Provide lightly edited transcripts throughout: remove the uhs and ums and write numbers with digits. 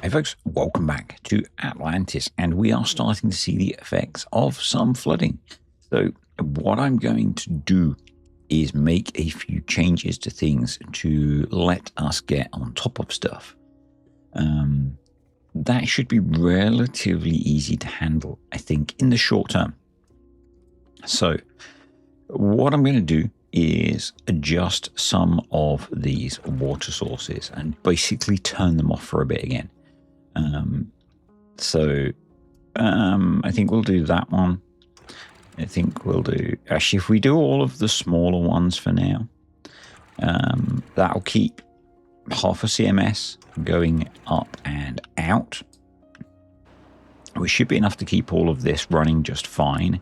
Hey folks, welcome back to Atlantis, and we are starting to see the effects of some flooding. So what I'm going to do is make a few changes to things to let us get on top of stuff. That should be relatively easy to handle, I think, in the short term. So what I'm going to do is adjust some of these water sources and basically turn them off for a bit again. I think we'll do that one. I think we'll do, actually, if we do all of the smaller ones for now, that'll keep half a CMS going up and out. We should be enough to keep all of this running just fine.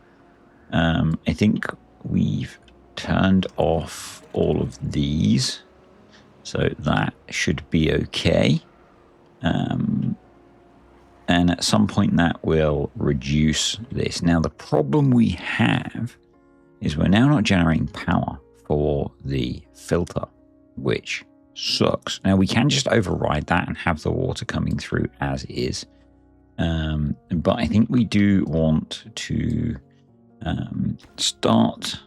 I think we've turned off all of these, so that should be okay. And at some point that will reduce this. Now, the problem we have is we're now not generating power for the filter, which sucks. Now, we can just override that and have the water coming through as is. But I think we do want to start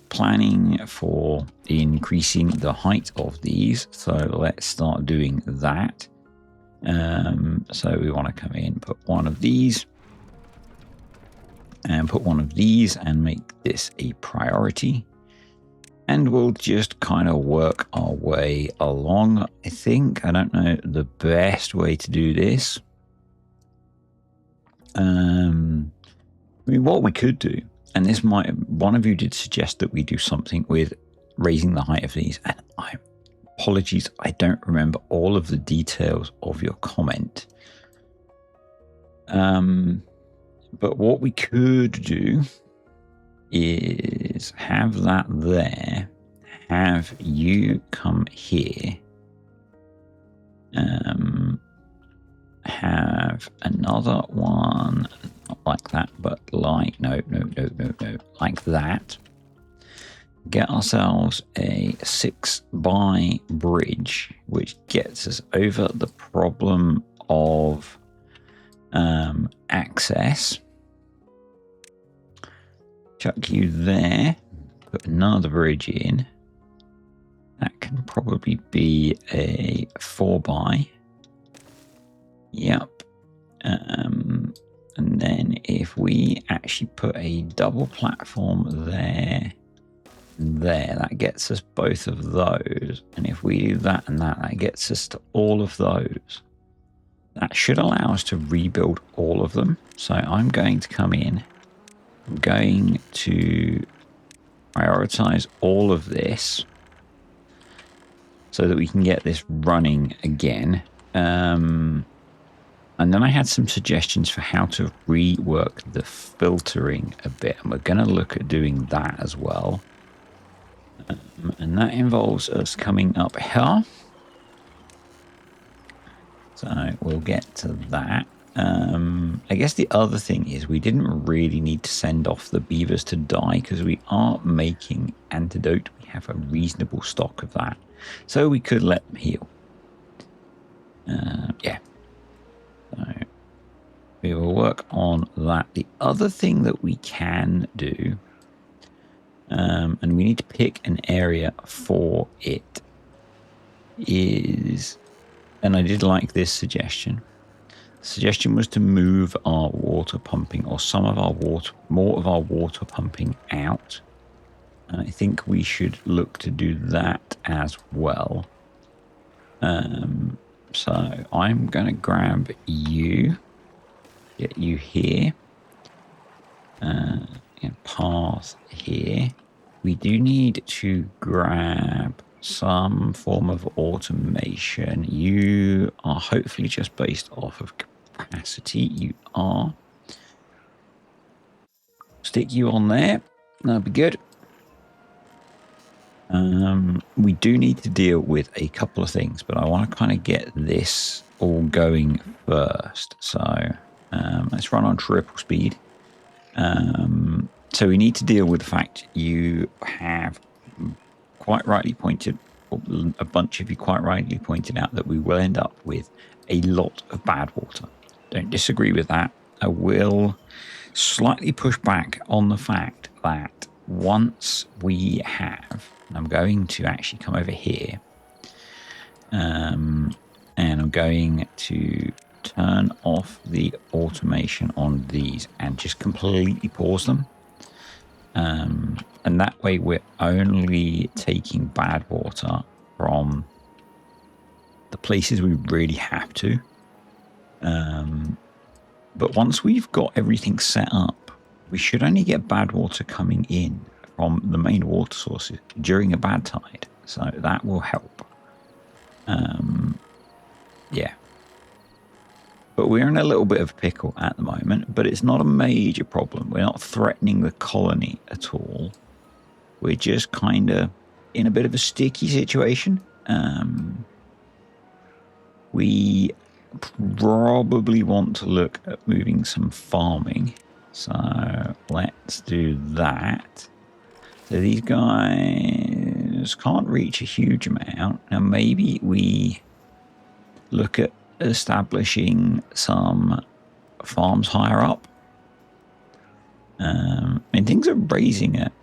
planning for increasing the height of these. So let's start doing that. So we want to come in, put one of these, and put one of these, and make this a priority. And we'll just kind of work our way along, I think. I don't know the best way to do this. I mean, what we could do, and this might, one of you did suggest that we do something with raising the height of these, and apologies, I don't remember all of the details of your comment. But what we could do is have that there, have you come here, have another one, not like that, but like, no, like that. Get ourselves a 6x bridge, which gets us over the problem of access. Chuck you there, put another bridge in. That can probably be a 4x. Yep. And then if we actually put a double platform there, that gets us both of those. And if we do that and that gets us to all of those. That should allow us to rebuild all of them. So I'm going to come in. I'm going to prioritize all of this so that we can get this running again. And then I had some suggestions for how to rework the filtering a bit. And we're going to look at doing that as well. And that involves us coming up here. So we'll get to that. I guess the other thing is we didn't really need to send off the beavers to die because we are making antidote. We have a reasonable stock of that. So we could let them heal. Yeah. So we will work on that. The other thing that we can do, and we need to pick an area for it, is, and I did like this suggestion. The suggestion was to move our water pumping, or some of our water, more of our water pumping out. And I think we should look to do that as well. So I'm going to grab you, get you here, and path here. We do need to grab some form of automation. You are hopefully just based off of capacity. You are. Stick you on there. That'll be good. We do need to deal with a couple of things, but I want to kind of get this all going first. So let's run on triple speed. So we need to deal with the fact you have quite rightly pointed a bunch of you quite rightly pointed out that we will end up with a lot of bad water. Don't disagree with that. I will slightly push back on the fact that once we have, I'm going to actually come over here, and I'm going to turn off the automation on these and just completely pause them. And that way we're only taking bad water from the places we really have to. But once we've got everything set up, we should only get bad water coming in from the main water sources during a bad tide. So that will help. Yeah. But we're in a little bit of a pickle at the moment, but it's not a major problem. We're not threatening the colony at all. We're just kind of in a bit of a sticky situation. We probably want to look at moving some farming. So let's do that. So these guys can't reach a huge amount. Now maybe we look at establishing some farms higher up. And things are raising at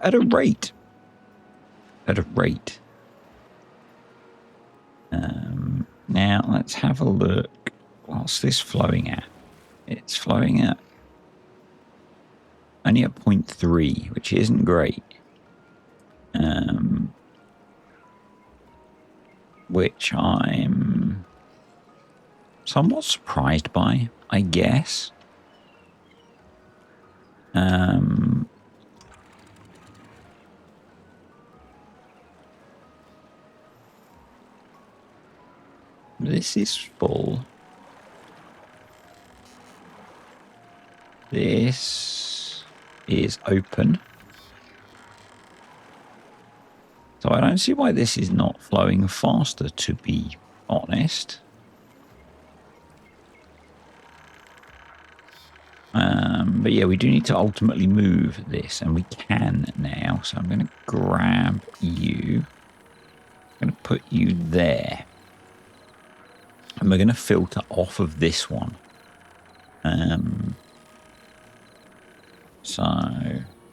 a rate. At a rate. Now let's have a look. What's this flowing at? It's flowing at only at 0.3, which isn't great. Which I'm somewhat surprised by, I guess. This is full. This is open. So I don't see why this is not flowing faster, to be honest. But yeah, we do need to ultimately move this, and we can now. So I'm going to grab you. I'm going to put you there. And we're going to filter off of this one. So,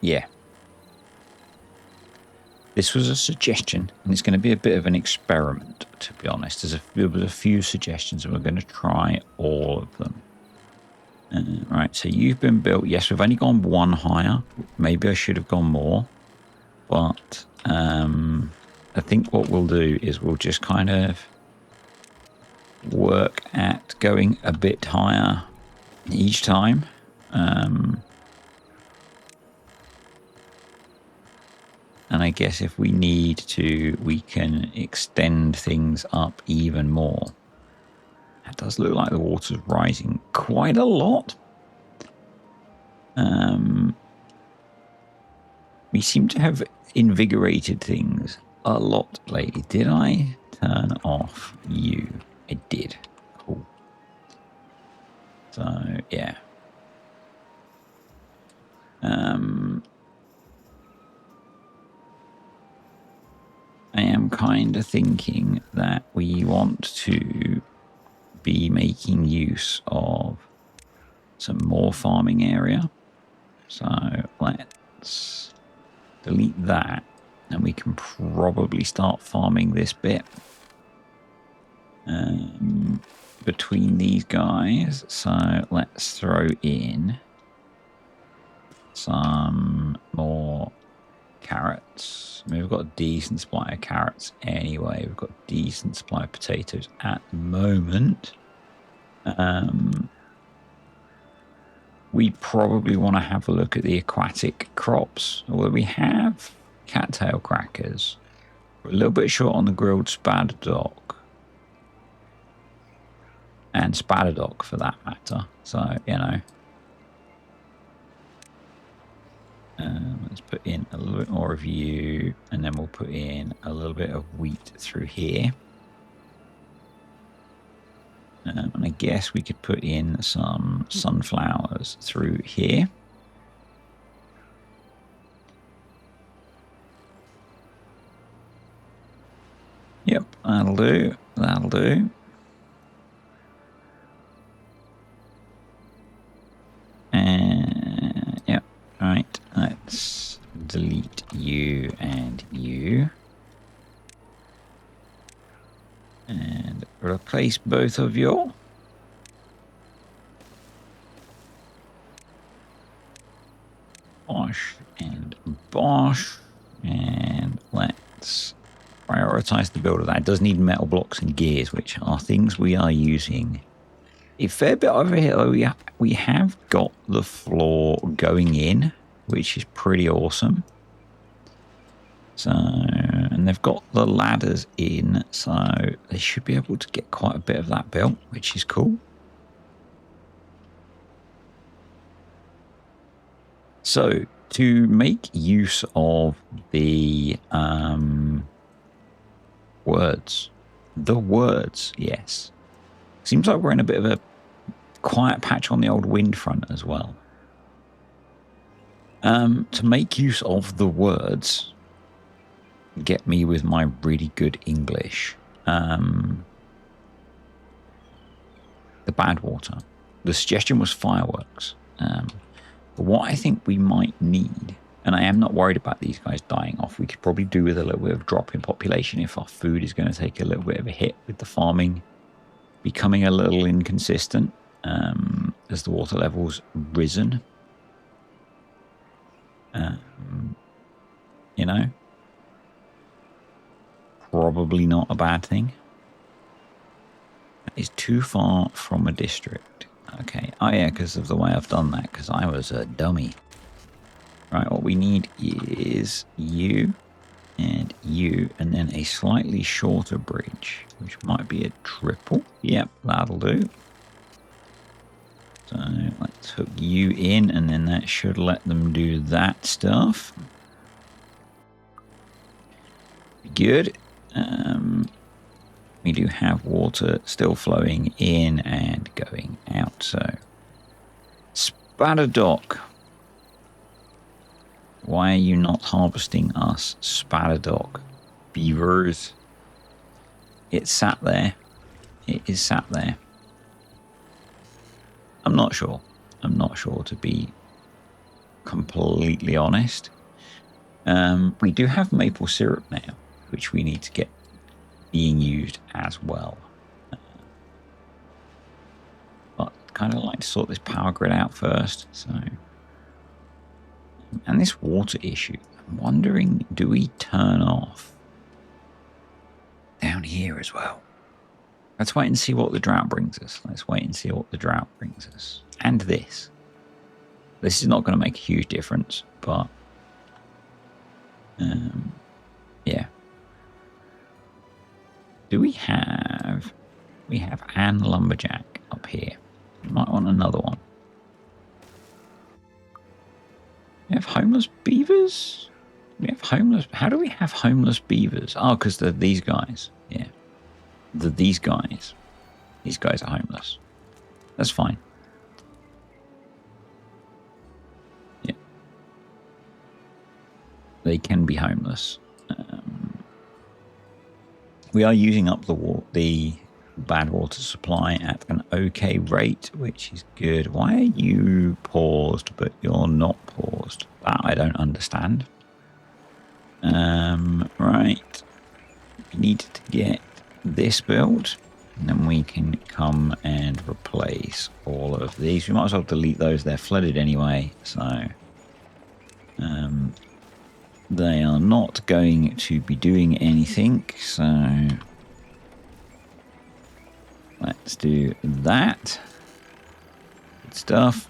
yeah. This was a suggestion, and it's going to be a bit of an experiment, to be honest. There was a few suggestions, and we're going to try all of them. Right, so you've been built. Yes, we've only gone one higher. Maybe I should have gone more. But I think what we'll do is we'll just kind of work at going a bit higher each time. And I guess if we need to, we can extend things up even more. It does look like the water's rising quite a lot. We seem to have invigorated things a lot lately. Did I turn off you? I did. Cool. So, yeah. I am kind of thinking that we want to be making use of some more farming area. So let's delete that, and we can probably start farming this bit between these guys. So let's throw in some more carrots. I mean, we've got a decent supply of carrots anyway. We've got a decent supply of potatoes at the moment. We probably want to have a look at the aquatic crops. Well, we have cattail crackers. We're a little bit short on the grilled spadadoc. And spadadoc for that matter. So, you know. Let's put in a little bit more of you, and then we'll put in a little bit of wheat through here. And I guess we could put in some sunflowers through here. Yep, that'll do. That'll do. And yep. Right. Let's delete you and you. And replace both of you. Bosh and Bosh. And let's prioritize the build of that. It does need metal blocks and gears, which are things we are using a fair bit over here. We have got the floor going in, which is pretty awesome. So, and they've got the ladders in, so they should be able to get quite a bit of that built, which is cool. So, to make use of the words, yes. Seems like we're in a bit of a quiet patch on the old wind front as well. To make use of the words, get me with my really good English. The bad water. The suggestion was fireworks. But what I think we might need, and I am not worried about these guys dying off, we could probably do with a little bit of drop in population if our food is going to take a little bit of a hit with the farming becoming a little inconsistent as the water level's risen. You know, probably not a bad thing. That is too far from a district. Okay. Oh, yeah, because of the way I've done that, because I was a dummy. Right, what we need is you and you, and then a slightly shorter bridge, which might be a triple. Yep, that'll do. So let's hook you in, and then that should let them do that stuff. Good. We do have water still flowing in and going out. So, Spadadoc. Why are you not harvesting us, Spadadoc? Beavers. It's sat there. It is sat there. I'm not sure. I'm not sure, to be completely honest. We do have maple syrup now, which we need to get being used as well. But kind of like to sort this power grid out first. So, and this water issue, I'm wondering, do we turn off down here as well? Let's wait and see what the drought brings us. Let's wait and see what the drought brings us. And this. This is not going to make a huge difference, but yeah. Do we have an lumberjack up here? We might want another one. We have homeless beavers? We have homeless... How do we have homeless beavers? Oh, because they're these guys. Yeah. These guys. These guys are homeless. That's fine. Yeah. They can be homeless. We are using up the bad water supply at an okay rate, which is good. Why are you paused, but you're not paused? That I don't understand. Right. We need to get this built, and then we can come and replace all of these. We might as well delete those. They're flooded anyway, so they are not going to be doing anything, so let's do that. Good stuff.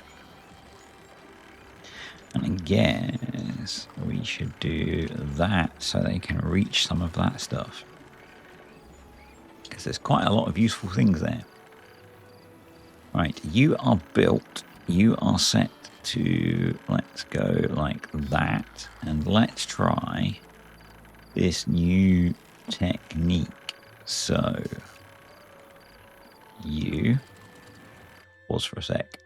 And I guess we should do that so they can reach some of that stuff. Because there's quite a lot of useful things there. Right, you are built. You are set to, let's go like that. And let's try this new technique. So, you, pause for a sec.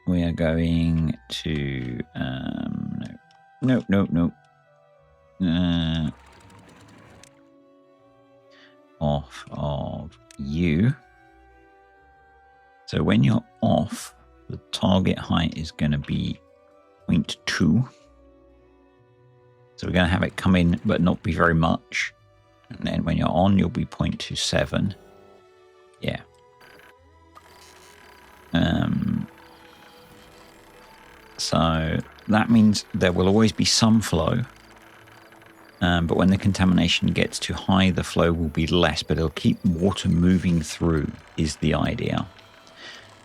We are going to, nope. off of you. So when you're off, the target height is going to be 0.2. So we're going to have it come in, but not be very much. And then when you're on, you'll be 0.27. Yeah. So that means there will always be some flow. But when the contamination gets too high, the flow will be less, but it'll keep water moving through is the idea.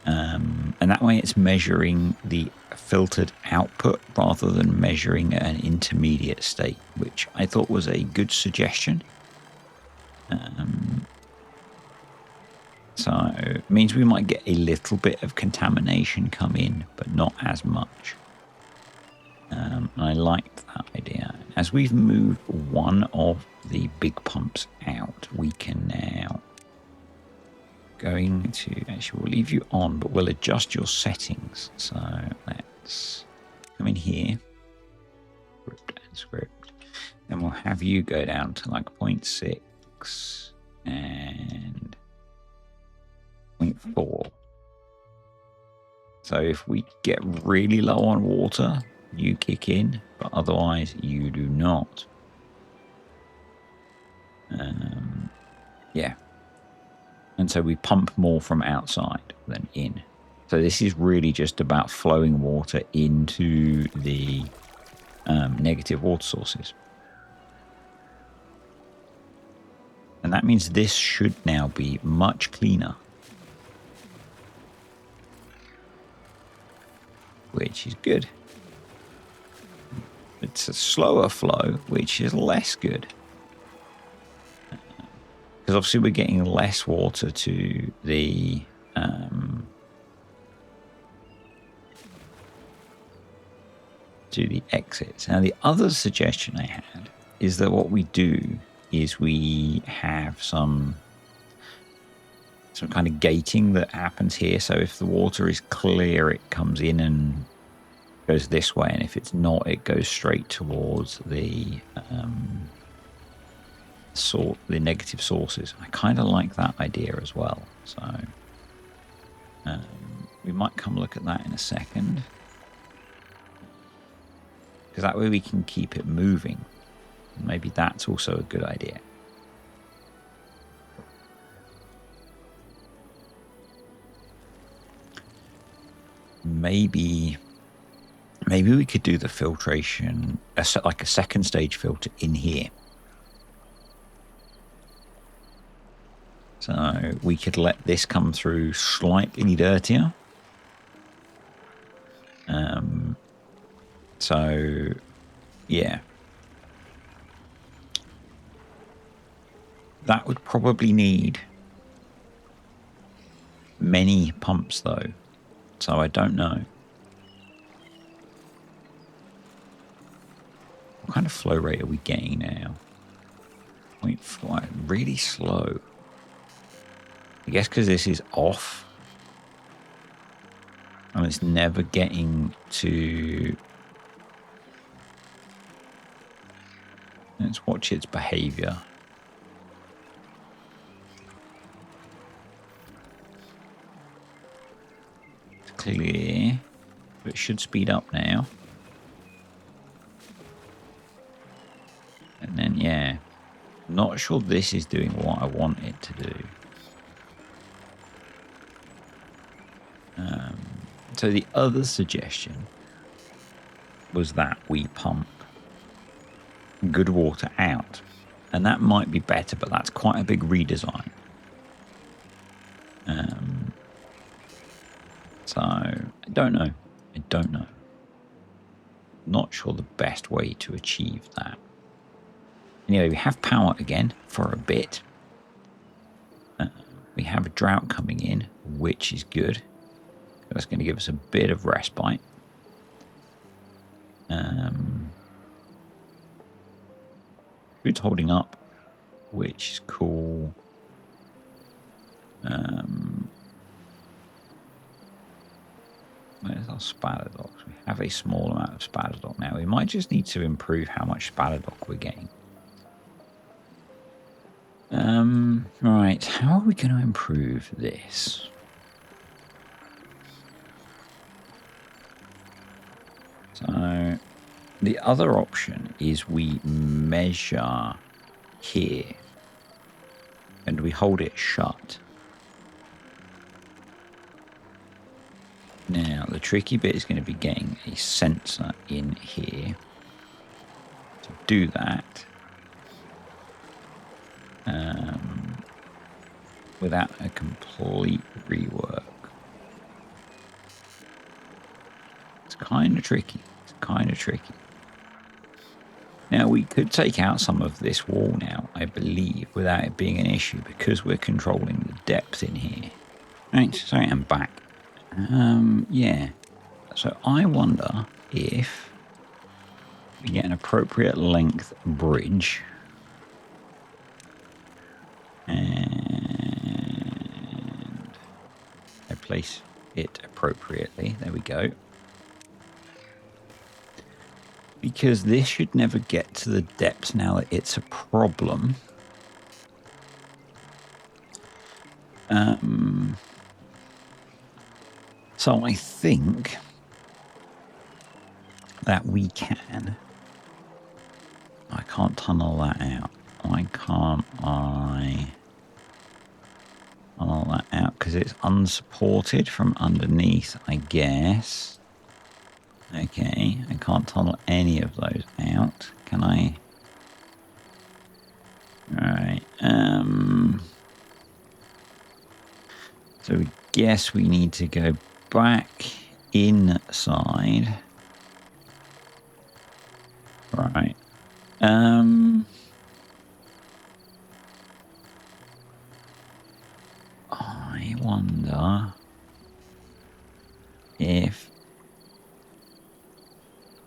And that way it's measuring the filtered output rather than measuring an intermediate state, which I thought was a good suggestion. So it means we might get a little bit of contamination come in, but not as much. I liked that idea. As we've moved one of the big pumps out, we can now actually we'll leave you on, but we'll adjust your settings. So let's come in here, script, and we'll have you go down to like 0.6 and 0.4. So if we get really low on water, you kick in, but otherwise you do not. Yeah. And so we pump more from outside than in. So this is really just about flowing water into the negative water sources. And that means this should now be much cleaner. Which is good. It's a slower flow, which is less good. Because obviously we're getting less water to the exits. Now the other suggestion I had is that what we do is we have some kind of gating that happens here. So if the water is clear, it comes in and goes this way, and if it's not, it goes straight towards the negative sources. I kind of like that idea as well. So we might come look at that in a second, because that way we can keep it moving. Maybe that's also a good idea. Maybe we could do the filtration, like a second stage filter in here. So we could let this come through slightly dirtier. So, yeah. That would probably need many pumps, though. So I don't know. What kind of flow rate are we getting now? 0.5. Really slow. I guess because this is off. And it's never getting to... Let's watch its behavior. It's clear. But it should speed up now. And then, yeah. Not sure this is doing what I want it to do. So the other suggestion was that we pump good water out. And that might be better, but that's quite a big redesign. So I don't know. Not sure the best way to achieve that. Anyway, we have power again for a bit. We have a drought coming in, which is good. That's going to give us a bit of respite. Food's holding up, which is cool. Where's our spaladox? We have a small amount of spaladox now. We might just need to improve how much spaladox we're getting. Right, how are we going to improve this? So the other option is we measure here and we hold it shut. Now, the tricky bit is going to be getting a sensor in here to do that without a complete rework. It's kind of tricky. It's kind of tricky. Now, we could take out some of this wall now, I believe, without it being an issue because we're controlling the depth in here. Right, so I'm back. Yeah. So I wonder if we get an appropriate length bridge and I place it appropriately. There we go. Because this should never get to the depth now that it's a problem. So I think that we can. I can't tunnel that out. Why can't I tunnel that out? Because it's unsupported from underneath, I guess. Okay, I can't tunnel any of those out. Can I? Right. So we guess we need to go back inside. Right. I wonder if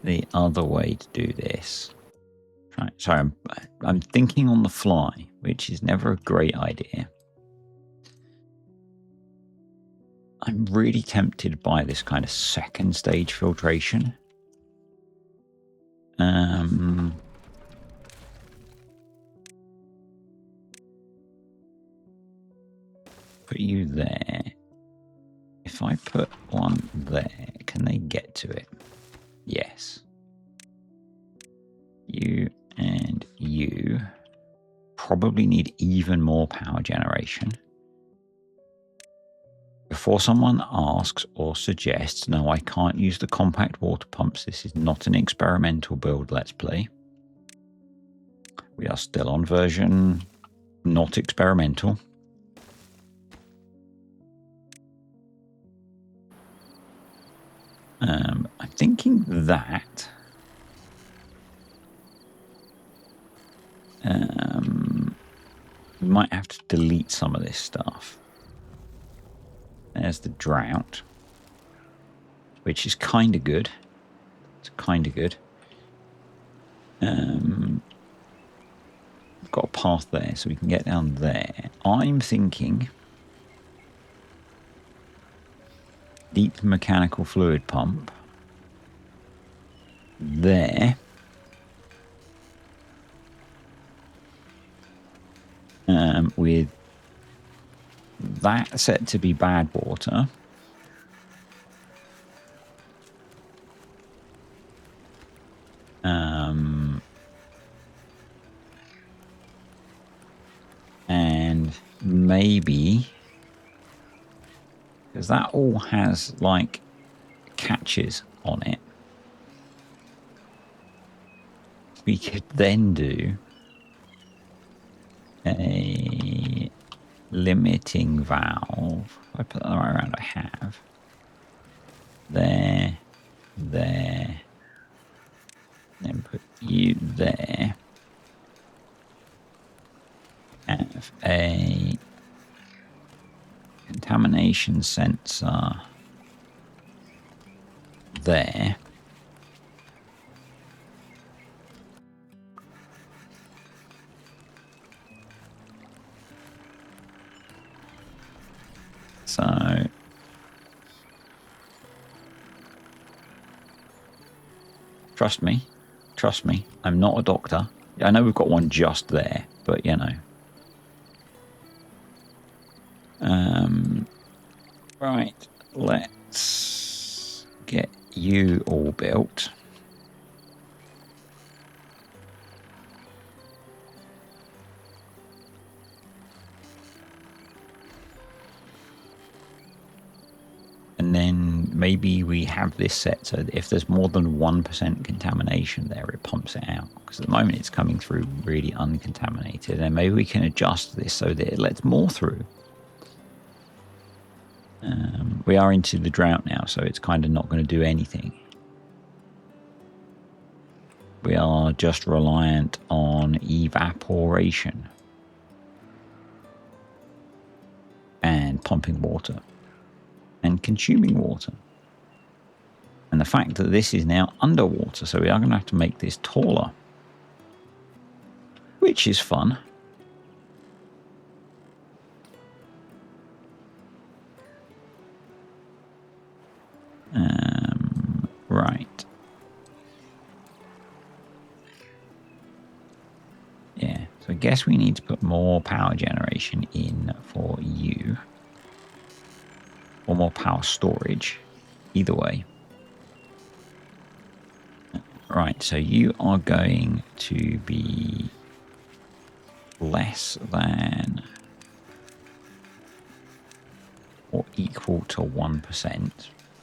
the other way to do this. Right. Sorry, I'm thinking on the fly, which is never a great idea. I'm really tempted by this kind of second stage filtration. Put you there. If I put one there, can they get to it? Yes. You and you probably need even more power generation. Before someone asks or suggests, no, I can't use the compact water pumps. This is not an experimental build, let's play. We are still on version not experimental. I'm thinking that we might have to delete some of this stuff. There's the drought, which is kind of good. It's kind of good. We've got a path there, so we can get down there. I'm thinking deep mechanical fluid pump there. With that set to be bad water. And maybe, because that all has like catches on it, we could then do a limiting valve. If I put that right around, I have there, then put you there. Have a contamination sensor there. So trust me, I'm not a doctor. I know we've got one just there, but you know, Right, let's get you all built. And then maybe we have this set so that if there's more than 1% contamination there, it pumps it out. Because at the moment it's coming through really uncontaminated. And maybe we can adjust this so that it lets more through. We are into the drought now, so it's kind of not going to do anything. We are just reliant on evaporation and pumping water and consuming water. And the fact that this is now underwater, so we are going to have to make this taller, which is fun. Right. Yeah, so I guess we need to put more power generation in for you. Or more power storage. Either way. Right, so you are going to be less than or equal to 1%.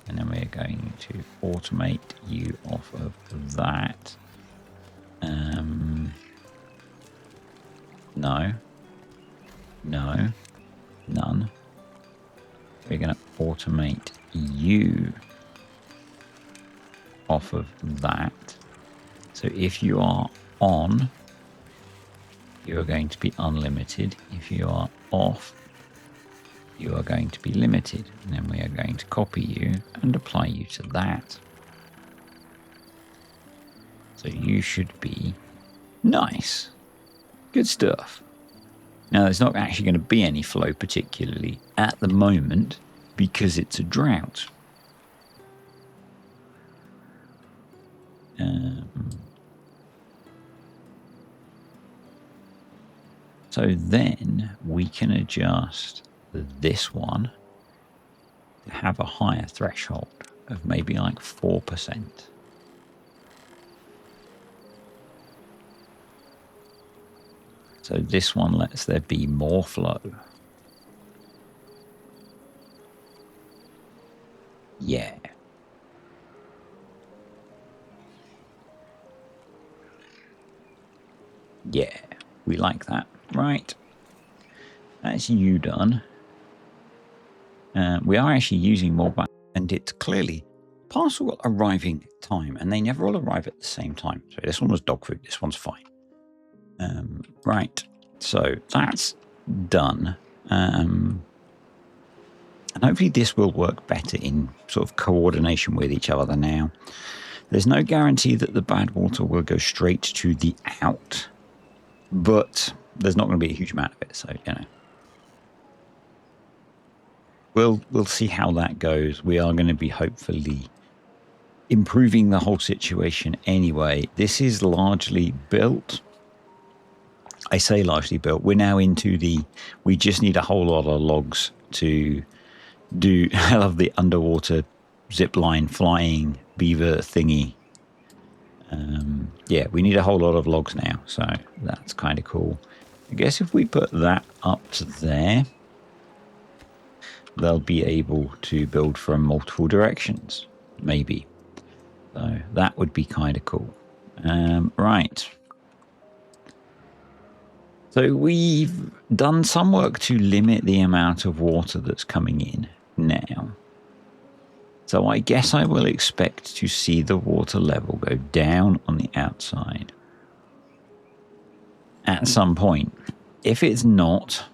And then we're going to automate you off of that. No. No. None. We're going to automate you off of that. So if you are on, you are going to be unlimited. If you are off, you are going to be limited. And then we are going to copy you and apply you to that. So you should be nice. Good stuff. Now, there's not actually going to be any flow particularly at the moment because it's a drought. So then we can adjust this one to have a higher threshold of maybe like 4%. So this one lets there be more flow. Yeah. Yeah, we like that. Right. That's you done. We are actually using more, and it's clearly parcel arriving time, and they never all arrive at the same time. So this one was dog food. This one's fine. Right. So that's done. And hopefully this will work better in sort of coordination with each other now. There's no guarantee that the bad water will go straight to the out, but there's not going to be a huge amount of it. So, you know, we'll see how that goes. We are going to be hopefully improving the whole situation anyway. This is largely built. I say largely built. We're now into we just need a whole lot of logs to do. I love the underwater zip line flying beaver thingy. Yeah, we need a whole lot of logs now, so that's kind of cool. I guess if we put that up to there, they'll be able to build from multiple directions, maybe. So that would be kind of cool. Right. So we've done some work to limit the amount of water that's coming in now. So I guess I will expect to see the water level go down on the outside at some point. If it's not,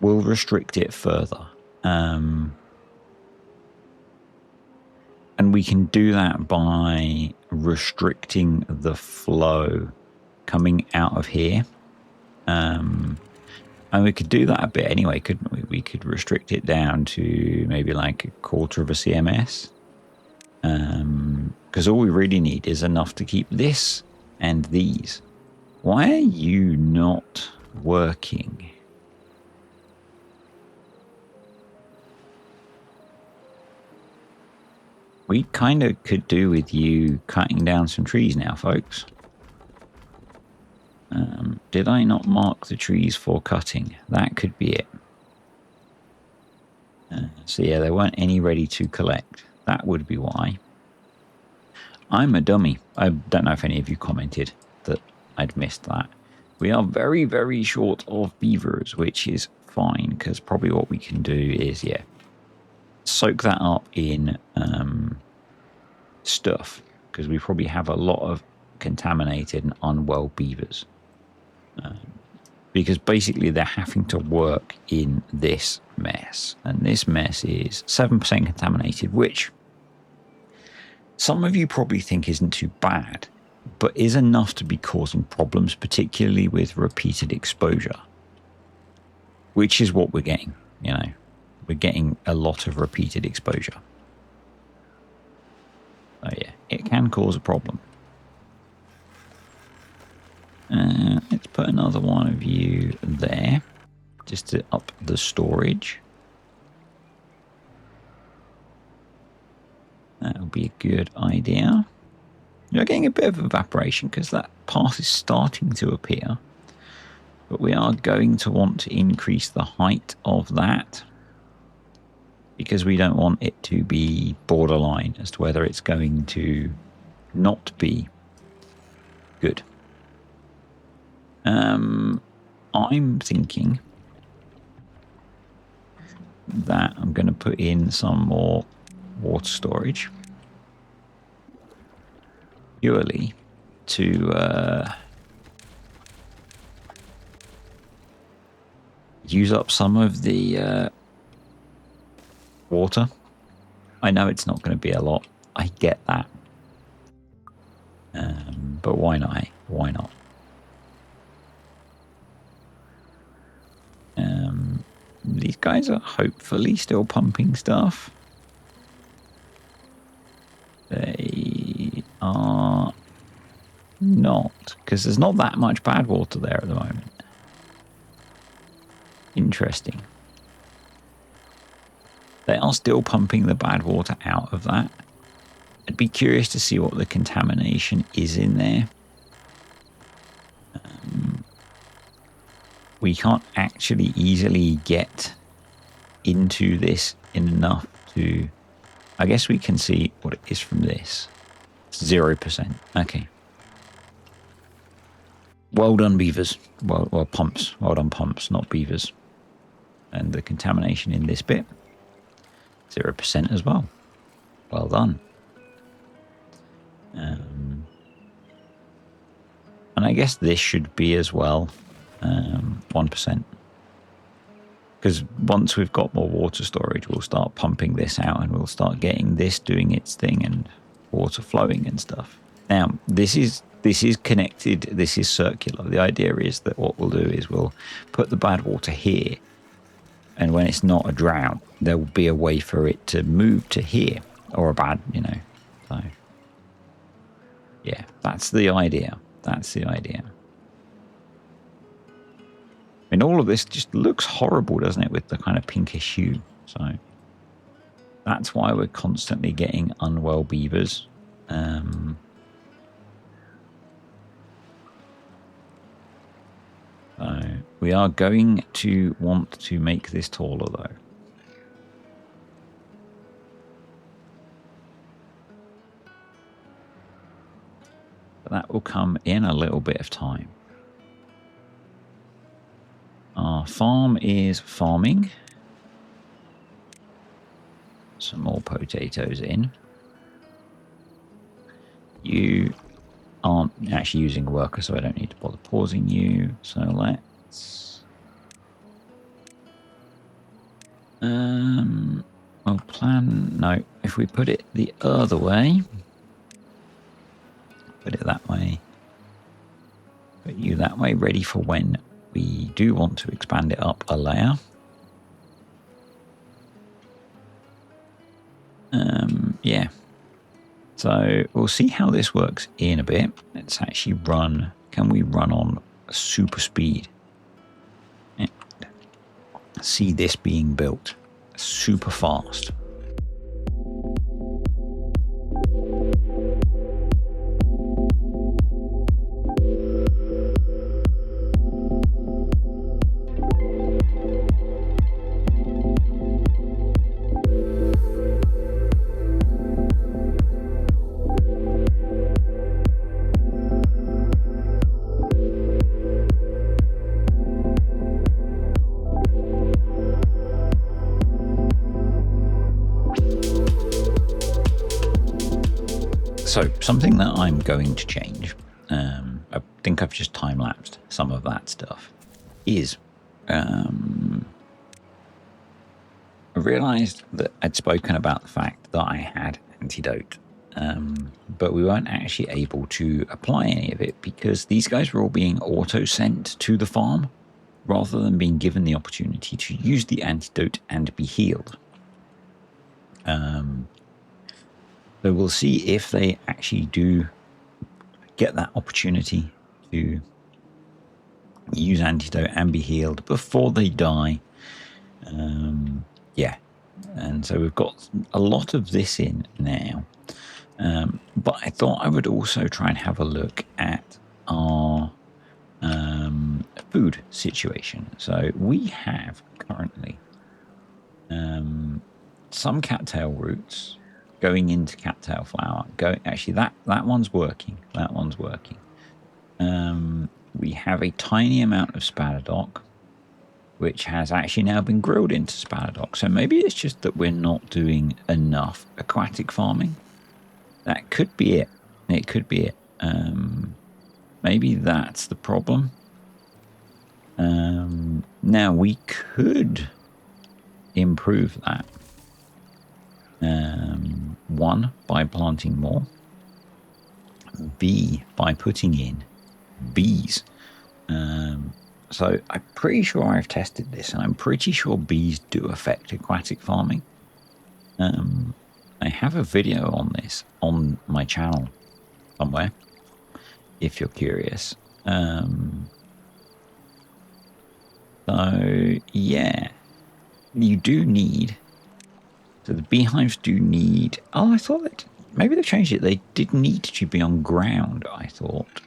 we'll restrict it further. And we can do that by restricting the flow coming out of here. And we could do that a bit anyway, couldn't we? We could restrict it down to maybe like a quarter of a CMS. Because all we really need is enough to keep this and these. Why are you not working? We kind of could do with you cutting down some trees now, folks. Did I not mark the trees for cutting? That could be it. So yeah, there weren't any ready to collect. That would be why. I'm a dummy. I don't know if any of you commented that I'd missed that. We are very, very short of beavers, which is fine, because probably what we can do is, yeah, soak that up in stuff, because we probably have a lot of contaminated and unwell beavers. Because basically they're having to work in this mess, and this mess is 7% contaminated, which some of you probably think isn't too bad, but is enough to be causing problems, particularly with repeated exposure, which is what we're getting. You know, we're getting a lot of repeated exposure. So yeah, it can cause a problem. Let's put another one of you there, just to up the storage. That'll be a good idea. You're getting a bit of evaporation because that path is starting to appear. But we are going to want to increase the height of that, because we don't want it to be borderline as to whether it's going to not be good. I'm thinking that I'm going to put in some more water storage purely to use up some of the water. I know it's not going to be a lot. I get that. But why not? Why not? These guys are hopefully still pumping stuff. They are not, because there's not that much bad water there at the moment. Interesting. They are still pumping the bad water out of that. I'd be curious to see what the contamination is in there. We can't actually easily get into this enough to... I guess we can see what it is from this. 0%. Okay. Well done, beavers. Well, pumps. Well done, pumps, not beavers. And the contamination in this bit, 0% as well. Well done. And I guess this should be as well 1%. Because once we've got more water storage, we'll start pumping this out and we'll start getting this doing its thing and water flowing and stuff. Now, this is connected, this is circular. The idea is that what we'll do is we'll put the bad water here, and when it's not a drought, there will be a way for it to move to here, or a bad, you know. So, yeah, that's the idea. That's the idea. I mean, all of this just looks horrible, doesn't it, with the kind of pinkish hue. So that's why we're constantly getting unwell beavers. So we are going to want to make this taller, though. But that will come in a little bit of time. Our farm is farming. Some more potatoes in. You aren't actually using a worker, so I don't need to bother pausing you. So let's... Well, plan... No, if we put it the other way... Put it that way. Put you that way, ready for when we do want to expand it up a layer. Yeah. So we'll see how this works in a bit. Let's actually run. Can we run on super speed? And see this being built super fast. So something that I'm going to change, I think I've just time-lapsed some of that stuff, is I realised that I'd spoken about the fact that I had antidote, but we weren't actually able to apply any of it because these guys were all being auto-sent to the farm rather than being given the opportunity to use the antidote and be healed. So we'll see if they actually do get that opportunity to use antidote and be healed before they die. Yeah, and so we've got a lot of this in now. But I thought I would also try and have a look at our food situation. So we have currently some cattail roots going into cattail flour. Actually, that one's working. That one's working. We have a tiny amount of spadadoc, which has actually now been grilled into spadadoc. So maybe it's just that we're not doing enough aquatic farming. That could be it. It could be it. Maybe that's the problem. Now we could improve that. One, by planting more. B, by putting in bees. So I'm pretty sure I've tested this, and I'm pretty sure bees do affect aquatic farming. I have a video on this on my channel somewhere, if you're curious. So yeah, you do need. So the beehives do need. Oh, I thought that maybe they've changed it. They did need to be on ground, I thought.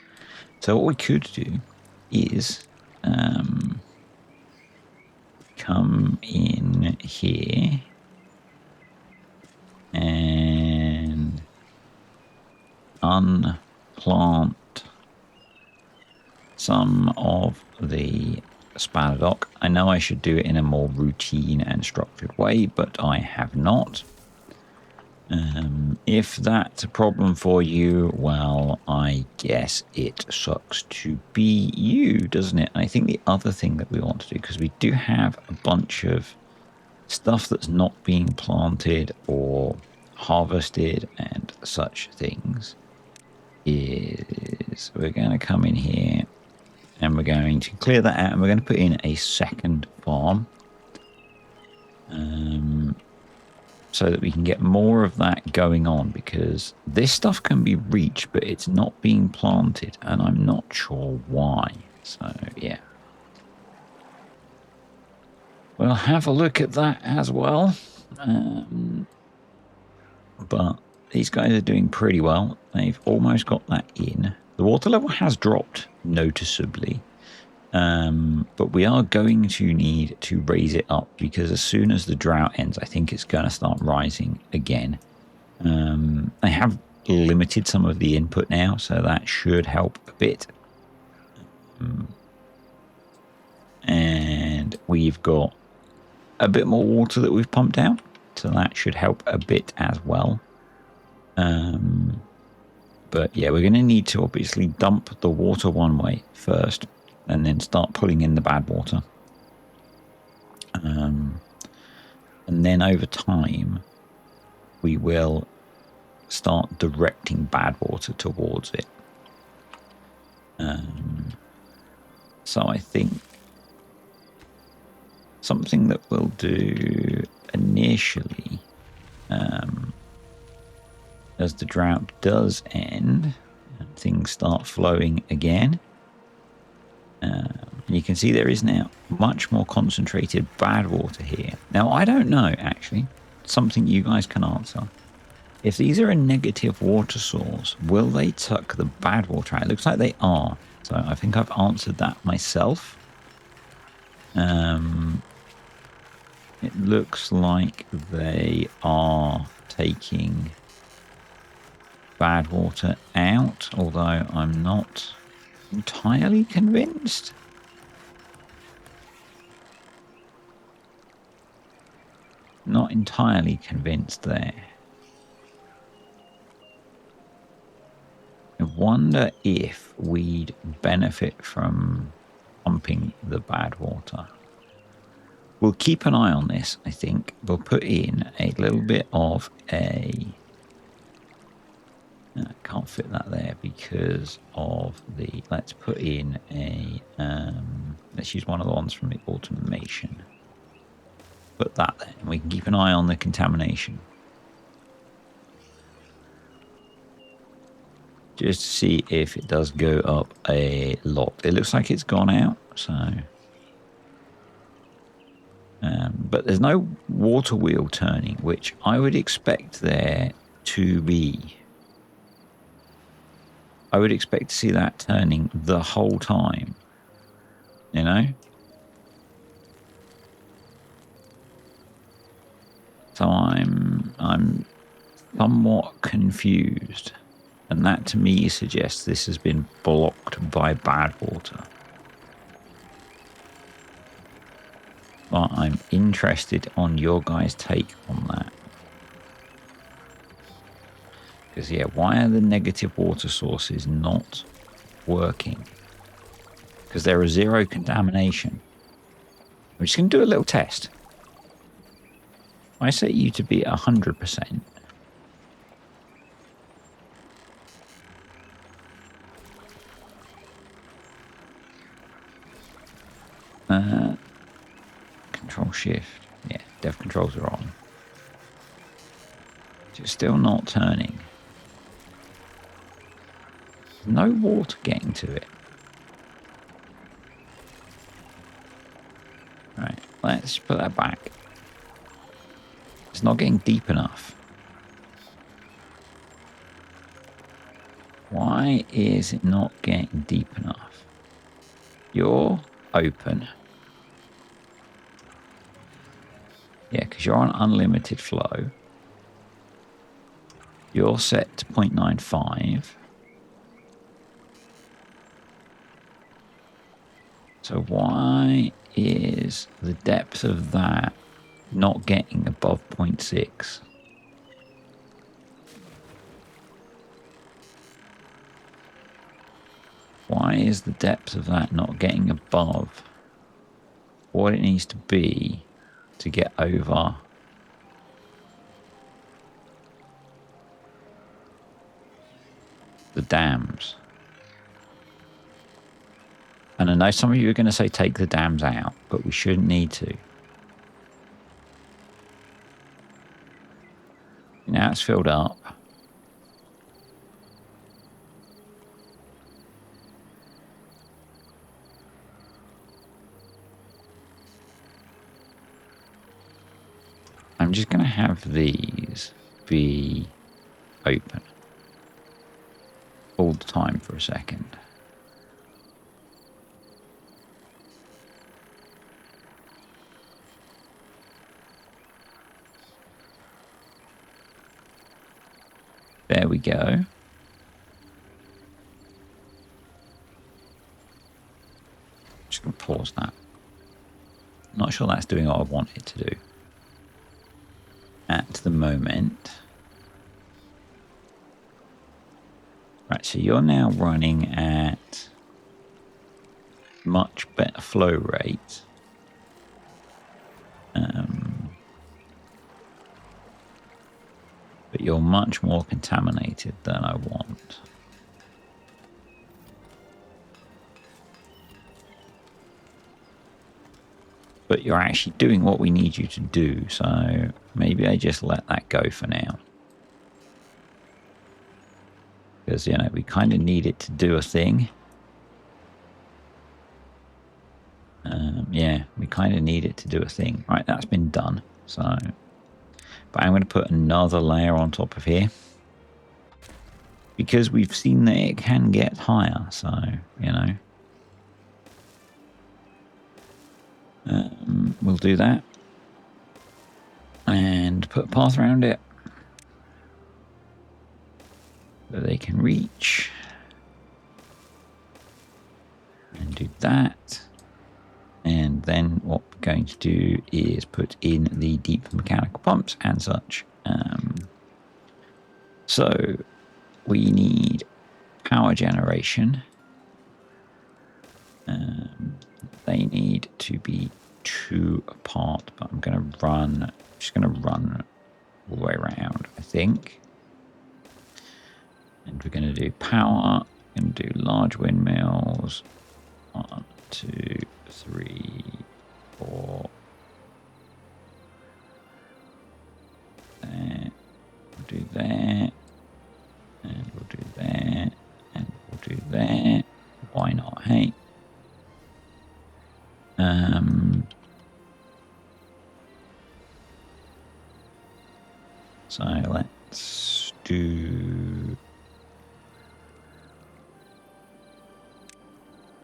So what we could do is come in here and unplant some of the spadadoc. I know I should do it in a more routine and structured way, but I have not. If that's a problem for you, well, I guess it sucks to be you, doesn't it? I think the other thing that we want to do, because we do have a bunch of stuff that's not being planted or harvested and such things, is we're going to come in here and we're going to clear that out and we're going to put in a second farm. So that we can get more of that going on, because this stuff can be reached, but it's not being planted, and I'm not sure why. So, yeah. We'll have a look at that as well. But these guys are doing pretty well. They've almost got that in. The water level has dropped noticeably. But we are going to need to raise it up, because as soon as the drought ends, I think it's going to start rising again. I have limited some of the input now, so that should help a bit. And we've got a bit more water that we've pumped out, so that should help a bit as well. But yeah, we're going to need to obviously dump the water one way first, and then start pulling in the bad water. And then over time, we will start directing bad water towards it. So I think something that we'll do initially, as the drought does end and things start flowing again, you can see there is now much more concentrated bad water here. Now, I don't know, actually, something you guys can answer. If these are a negative water source, will they tuck the bad water out? It looks like they are. So I think I've answered that myself. It looks like they are taking bad water out, although I'm not entirely convinced. Not entirely convinced there. wonder if we'd benefit from pumping the bad water. We'll keep an eye on this, I think. We'll put in a little bit of a... I can't fit that there because of the... Let's put in a... let's use one of the ones from the automation. Put that there, and we can keep an eye on the contamination. Just to see if it does go up a lot. It looks like it's gone out, so... but there's no water wheel turning, which I would expect there to be. I would expect to see that turning the whole time, you know? So I'm somewhat confused. And that to me suggests this has been blocked by bad water. But I'm interested on your guys' take on that. Because, yeah, why are the negative water sources not working? Because there is zero contamination. I'm just going to do a little test. I set you to be 100%. Control shift. Yeah, dev controls are on. It's still not turning. No water getting to it. Right, let's put that back. It's not getting deep enough. Why is it not getting deep enough? You're open. Yeah, because you're on unlimited flow. You're set to 0.95. So why is the depth of that not getting above 0.6? Why is the depth of that not getting above what it needs to be to get over the dams? And I know some of you are going to say take the dams out, but we shouldn't need to. Now it's filled up. I'm just going to have these be open all the time for a second. There we go. Just going to pause that. Not sure that's doing what I want it to do at the moment. Right, so you're now running at much better flow rate. But you're much more contaminated than I want. But you're actually doing what we need you to do, so maybe I just let that go for now. Because, you know, we kind of need it to do a thing. Yeah, we kind of need it to do a thing. Right, that's been done. So, but I'm going to put another layer on top of here. Because we've seen that it can get higher, so, you know. We'll do that. And put a path around it. So they can reach. And do that. And then what we're going to do is put in the deep mechanical pumps and such. So we need power generation. They need to be 2 apart, but I'm going to run, just going to run all the way around, I think. And we're going to do power, we're going to do large windmills. 1, 2, 3, 4. There. We'll do there. And we'll do there. And we'll do there. Why not, hey? So let's do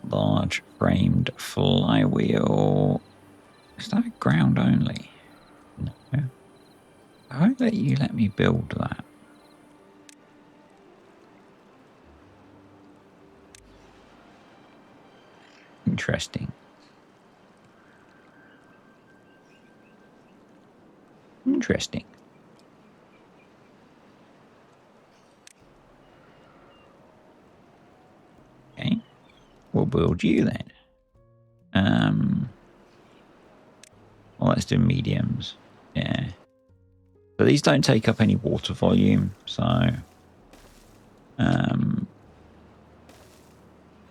large framed flywheel. Is that ground only? No. I won't let you let me build that. Interesting. Interesting. Okay. We'll build you then. Well, let's do mediums. Yeah. But these don't take up any water volume, so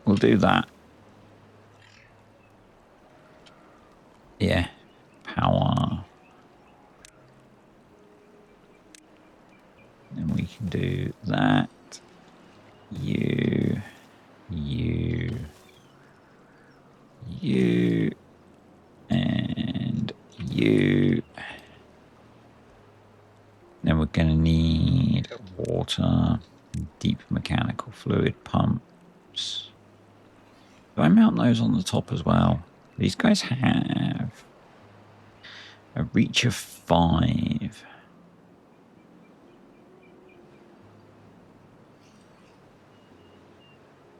we'll do that. Yeah. Power. And we can do that. You. And you. Then we're going to need water, deep mechanical fluid pumps. Do I mount those on the top as well? These guys have a reach of 5.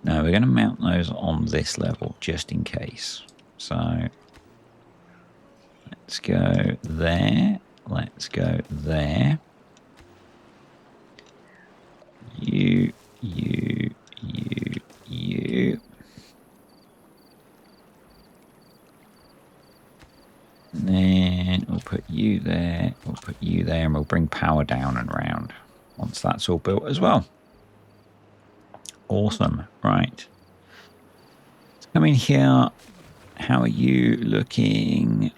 No, we're going to mount those on this level just in case. So let's go there. Let's go there. You. And then we'll put you there. We'll put you there, and we'll bring power down and round once that's all built as well. Awesome. Right. Let's come in here. How are you looking?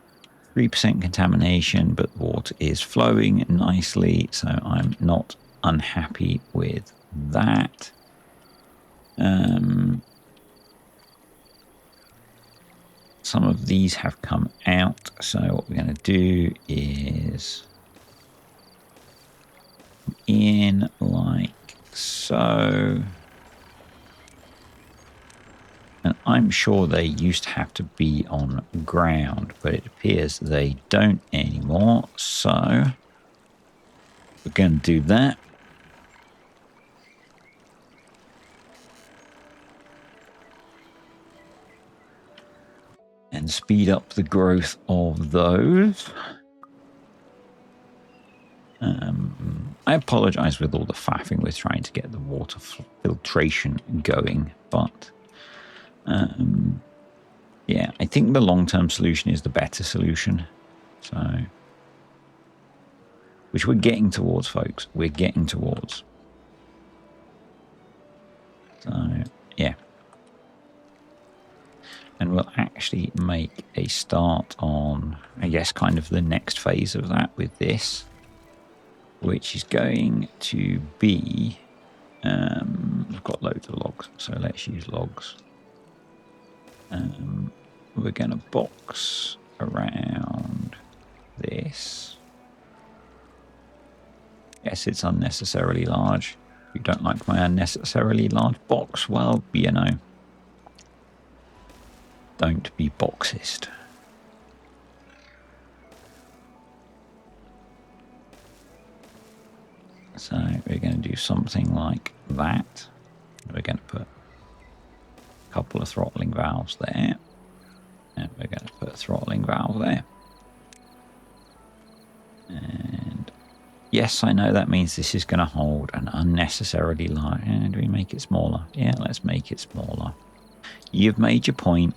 3% contamination, but the water is flowing nicely, so I'm not unhappy with that. Some of these have come out, so what we're going to do is in like so. And I'm sure they used to have to be on ground, but it appears they don't anymore. So we're going to do that. And speed up the growth of those. I apologize with all the faffing with trying to get the water filtration going, but yeah, I think the long-term solution is the better solution. So, which we're getting towards, folks. We're getting towards. So, yeah. And we'll actually make a start on, I guess, kind of the next phase of that with this, which is going to be, we've got loads of logs, so let's use logs. We're going to box around this. Yes, it's unnecessarily large. If you don't like my unnecessarily large box, well, you know, don't be boxist. So we're going to do something like that. We're going to put a couple of throttling valves there. And we're going to put a throttling valve there. And Yes, I know that means this is going to hold an unnecessarily large. Do we make it smaller? Yeah, let's make it smaller. You've made your point.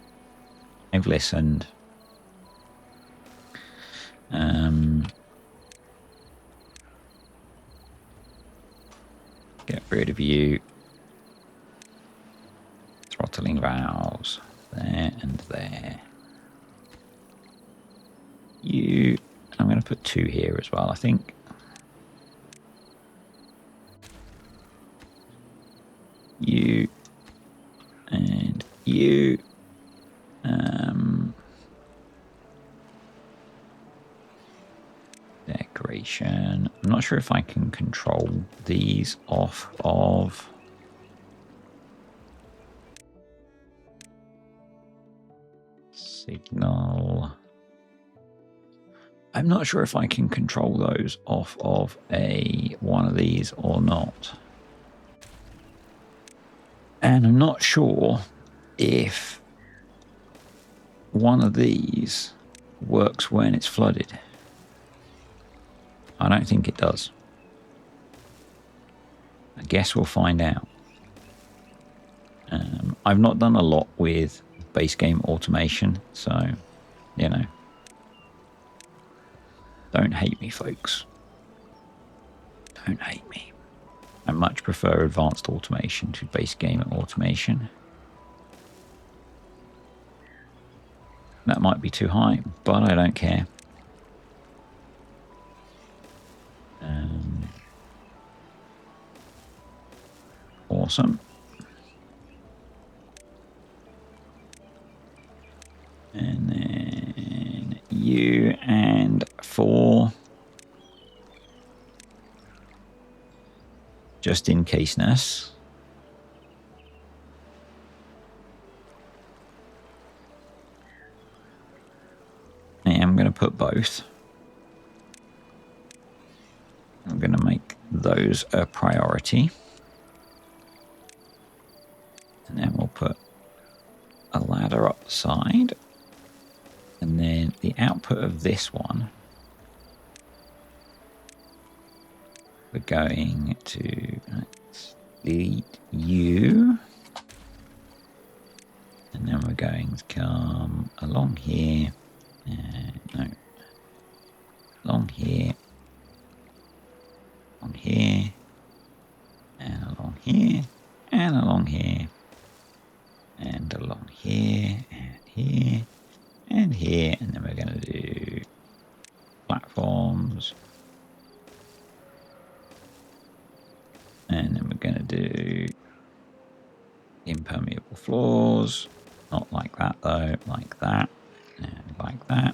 I've listened. Get rid of you. Throttling valves. There and there. You. I'm going to put 2 here as well, I think. You. And you. Decoration. I'm not sure if I can control these off of... Signal. I'm not sure if I can control those off of one of these or not. And I'm not sure if one of these works when it's flooded. I don't think it does. I guess we'll find out. I've not done a lot with base game automation, so, you know. Don't hate me, folks. Don't hate me. I much prefer advanced automation to base game automation. That might be too high, but I don't care. Awesome. And then you and 4. Just in caseness. I am going to put both. I'm going to make those a priority. And then we'll put a ladder up the side. And then the output of this one, we're going to delete you. And then we're going to come along here. No. Along here. Along here. And along here. And along here. And along here. And here. And here. And then we're going to do platforms. And then we're going to do impermeable floors. Not like that though, like that, and like that,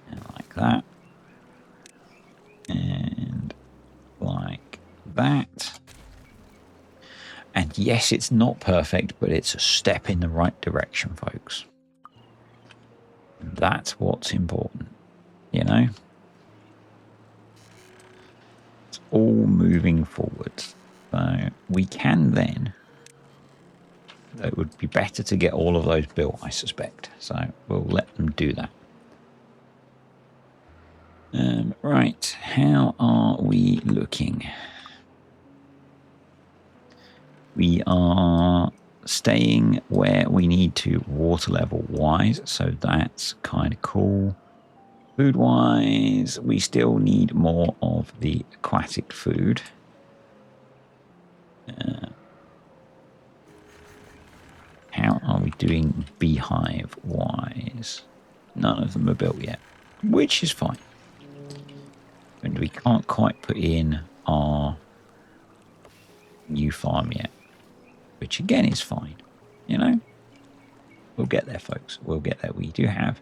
and like that, and like that. And yes, it's not perfect, but it's a step in the right direction, folks. That's what's important, you know? It's all moving forwards. So we can then... It would be better to get all of those built, I suspect. So we'll let them do that. Right, how are we looking? We are staying where we need to water level wise, so that's kind of cool. Food wise, we still need more of the aquatic food. How are we doing beehive wise? None of them are built yet, which is fine. And we can't quite put in our new farm yet, which again is fine. You know, we'll get there, folks. We'll get there. We do have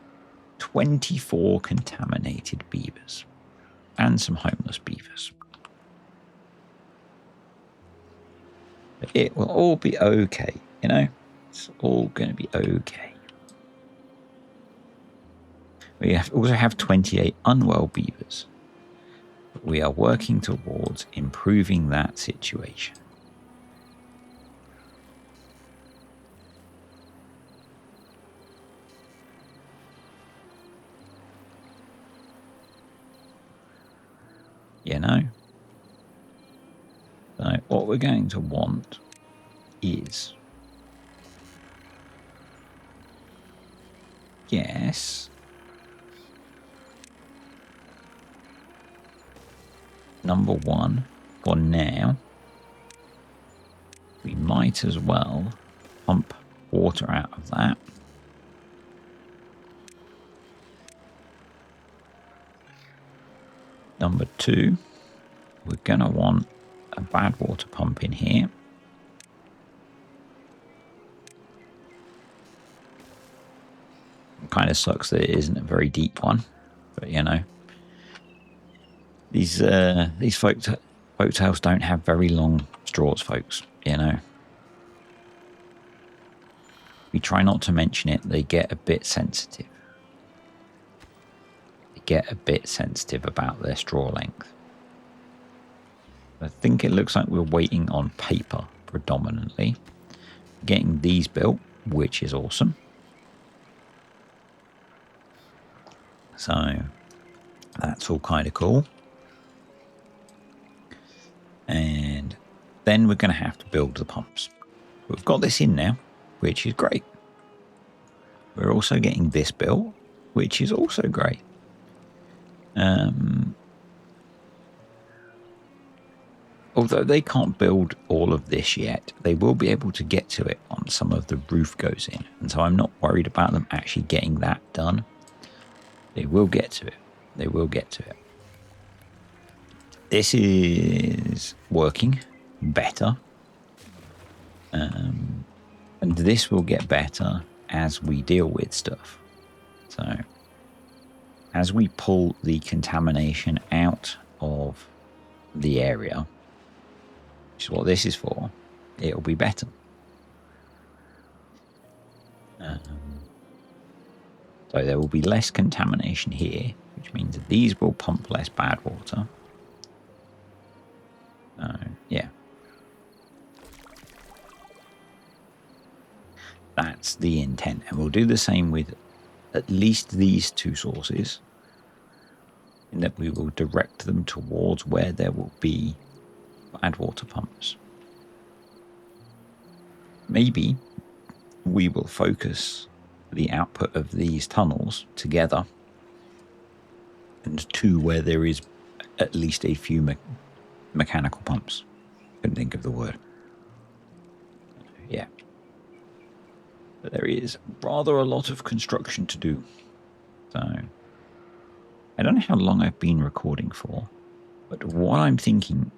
24 contaminated beavers and some homeless beavers. But it will all be okay, you know? It's all going to be okay. We also have 28 unwell beavers. But we are working towards improving that situation. you know. So what we're going to want is, yes, number one, for now, we might as well pump water out of that. Number two, we're going to want a bad water pump in here. It kind of sucks that it isn't a very deep one, but you know, these folktales don't have very long straws, folks. You know, we try not to mention it. They get a bit sensitive. They get a bit sensitive about their straw length. I think it looks like we're waiting on paper predominantly. Getting these built, which is awesome. So that's all kind of cool. And then we're going to have to build the pumps. We've got this in now, which is great. We're also getting this built, which is also great. Although they can't build all of this yet, they will be able to get to it once some of the roof goes in. And so I'm not worried about them actually getting that done. They will get to it. They will get to it. This is working better. And this will get better as we deal with stuff. So as we pull the contamination out of the area, which is what this is for, it'll be better. So there will be less contamination here, which means that these will pump less bad water. Yeah. That's the intent. And we'll do the same with at least these two sources, in that we will direct them towards where there will be bad water pumps. Maybe we will focus the output of these tunnels together and to where there is at least a few mechanical pumps. Couldn't think of the word. Yeah. But there is rather a lot of construction to do. So I don't know how long I've been recording for, but what I'm thinking,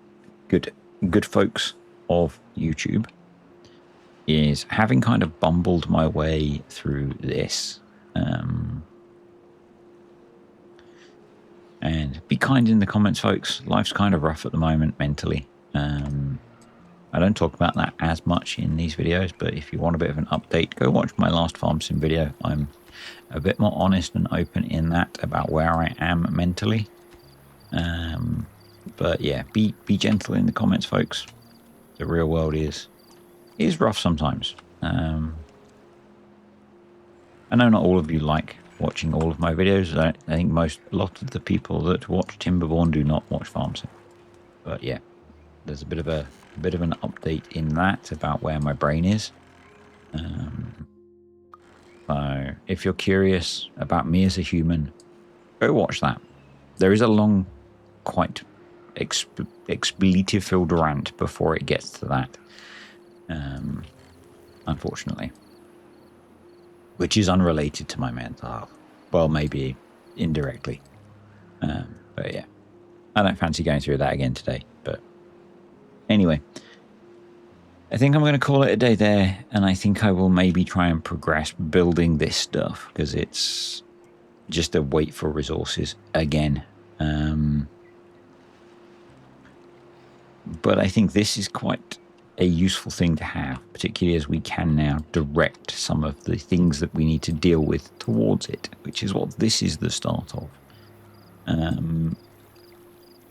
good folks of YouTube, is having kind of bumbled my way through this. And be kind in the comments, folks. Life's kind of rough at the moment mentally. I don't talk about that as much in these videos, but if you want a bit of an update, go watch my last farm sim video. I'm a bit more honest and open in that about where I am mentally. But yeah, be gentle in the comments, folks. The real world is rough sometimes. I know not all of you like watching all of my videos. I think a lot of the people that watch Timberborn do not watch farm sim. But yeah, there's a bit of an update in that about where my brain is. So if you're curious about me as a human, go watch that. There is a long, quite expletive-filled rant before it gets to that. Unfortunately, which is unrelated to my mental health. Well, maybe indirectly. But yeah, I don't fancy going through that again today. But anyway, I think I'm going to call it a day there, and I think I will maybe try and progress building this stuff, because it's just a wait for resources again. But I think this is quite a useful thing to have, particularly as we can now direct some of the things that we need to deal with towards it, which is what this is the start of.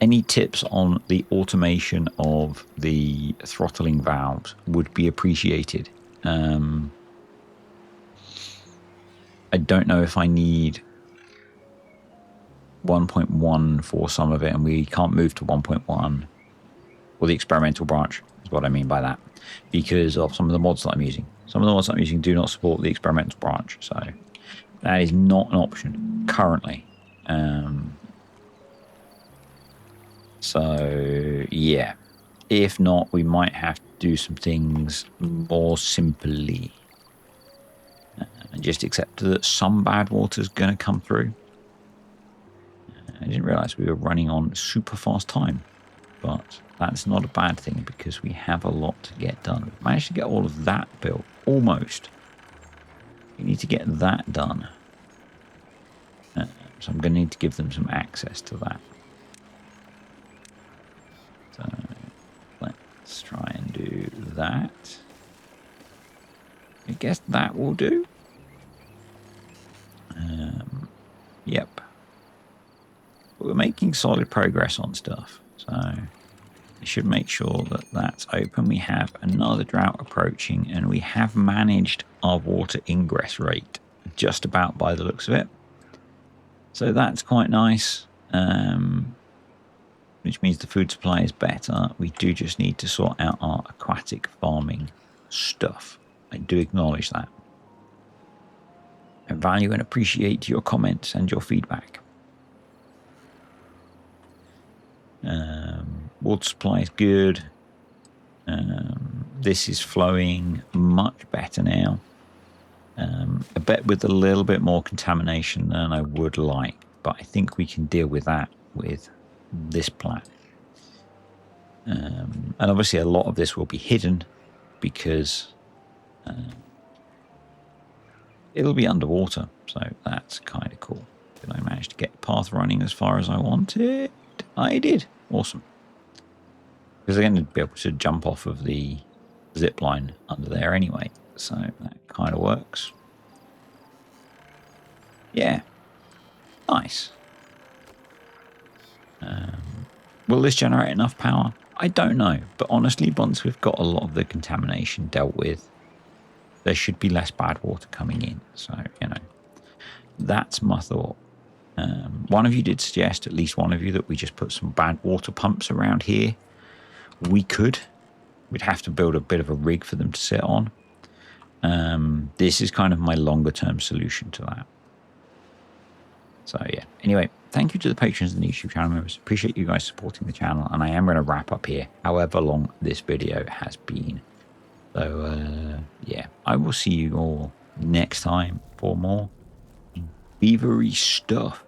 Any tips on the automation of the throttling valves would be appreciated. I don't know if I need 1.1 for some of it, and we can't move to 1.1 or the experimental branch is what I mean by that, because of some of the mods that I'm using. Some of the mods that I'm using do not support the experimental branch, so that is not an option currently. So yeah, if not, we might have to do some things more simply and just accept that some bad water is going to come through. I didn't realize we were running on super fast time, but that's not a bad thing because we have a lot to get done. We've managed to get all of that built, almost. We need to get that done. So I'm going to need to give them some access to that. So let's try and do that. I guess that will do. Yep. But we're making solid progress on stuff. So I should make sure that that's open. We have another drought approaching, and we have managed our water ingress rate just about by the looks of it. So that's quite nice, which means the food supply is better. We do just need to sort out our aquatic farming stuff. I do acknowledge that. I value and appreciate your comments and your feedback. Water supply is good. This is flowing much better now. I bet with a little bit more contamination than I would like, but I think we can deal with that with this plan. And obviously a lot of this will be hidden because it'll be underwater, so that's kind of cool. Did I manage to get the path running as far as I wanted? I did. Awesome. Because I'm going to be able to jump off of the zip line under there anyway, so that kind of works. Yeah. Nice. Will this generate enough power? I don't know, but honestly, once we've got a lot of the contamination dealt with, there should be less bad water coming in. So, you know, that's my thought. One of you did suggest, at least one of you, that we just put some bad water pumps around here. We could. We'd have to build a bit of a rig for them to sit on. This is kind of my longer term solution to that. So yeah, anyway, thank you to the patrons and the YouTube channel members. Appreciate you guys supporting the channel, and I am going to wrap up here, however long this video has been. So yeah, I will see you all next time for more beavery stuff.